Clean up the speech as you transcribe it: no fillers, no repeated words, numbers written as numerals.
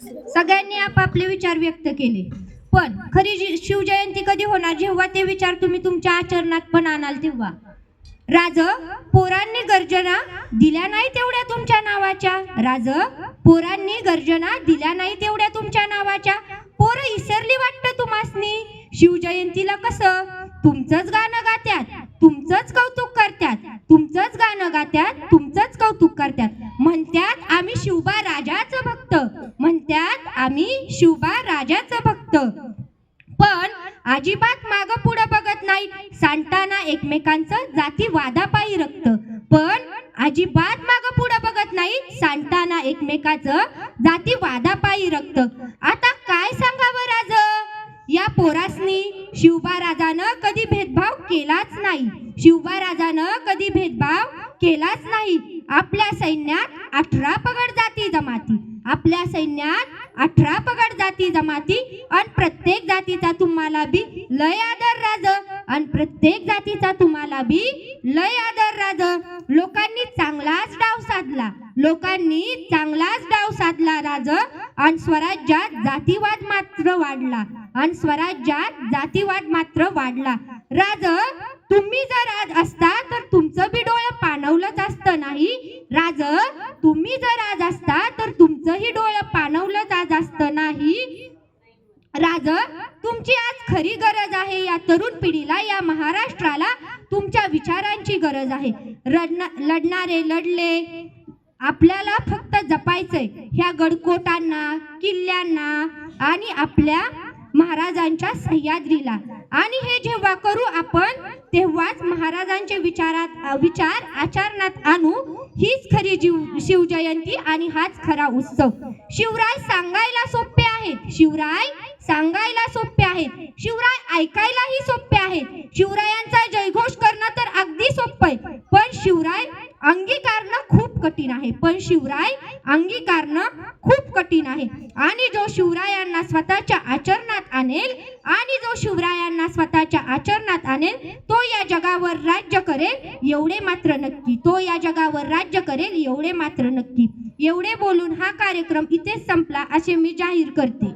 सगळ्यांनी आपापले विचार व्यक्त केले, पण खरी शिवजयंती कधी होणार? जेव्हा ते विचार तुम्ही तुमच्या आचरणात पण आणाल तेव्हा। राज पोरांनी गर्जना दिल्या नाही तेवढ्या तुमच्या नावाच्या, राज पोरांनी गर्जना दिल्या नाही तेवढ्या तुमच्या नावाच्या। पोरं इसरली वाटतं तुम्हासनी शिवजयंतीला कसं तुमचंच गाणं गात्यात, तुमचंच कौतुक करत्यात, तुमचंच गाणं गात्यात, तुमचंच कौतुक करत्यात। म्हणत्यात आम्ही शिवबा राजाचं भक्त, म्हणत्यात आम्ही शिवबा राजाचं भक्त, पण अजिबात माग पुढे बघत नाही, सांडताना एकमेकांचं जाती वादापायी रक्त। पण अजिबात माग पुढे बघत नाही, सांडताना एकमेकाचं जाती वादापायी रक्त। आता काय सांगावं राज या पोरासनी? शिवबा राजानं कधी भेदभाव केलाच नाही, शिवबा राजानं कधी भेदभाव केलाच नाही। आपल्या सैन्यात 18 पगड जाती जमाती, आपल्या सैन्यात 18 पगड जाती जमाती, आणि प्रत्येक जातीचा तुम्हाला बी लय आदर राज, आणि प्रत्येक जातीचा तुम्हाला बी लय आदर राज। लोकांनी चांगलाच डाव साधला, लोकांनी चांगलाच डाव साधला राज, आणि स्वराज्यात जातीवाद मात्र वाढला, आणि स्वराज्यात जातीवाद मात्र वाढला। राज तुम्ही जर आज असता तर तुमचं बी डोळं पाणवलंच असतं नाही, राज तुम्ही जर आज असता तर तुमचंही डोळं पाणवलंच आज असतं नाही। राज तुमची आज खरी गरज आहे या तरुण पिढीला, या महाराष्ट्राला तुमच्या विचारांची गरज आहे। लढणारे लढले, आपल्याला फक्त जपायचंय ह्या गडकोटांना, किल्ल्यांना आणि आपल्या महाराजांच्या सह्याद्रीला, आणि हे जेव्हा करू आपण तेव्हाच महाराजांचे विचार आचरणात आणू। हीच खरी शिवजयंती आणि हाच खरा उत्सव। शिवराय सांगायला सोपे आहेत, शिवराय सांगायला सोपे आहेत, शिवराय ऐकायलाही सोपे आहेत, शिवरायांचा जयघोष करणं तर अगदी सोपं आहे, पण शिवराय अंगीकारणं खूप कठीण आहे, पण शिवराय अंगीकारणं खूप कठीण आहे। आणि जो शिवरायांना स्वतःच्या आचरणात आणेल, आणि जो शिवरायांना स्वतःच्या आचरणात आणेल तो या जगावर राज्य करेल एवढे मात्र नक्की, तो या जगावर राज्य करेल एवढे मात्र नक्की। एवढे बोलून हा कार्यक्रम इथेच संपला असे मी जाहीर करते।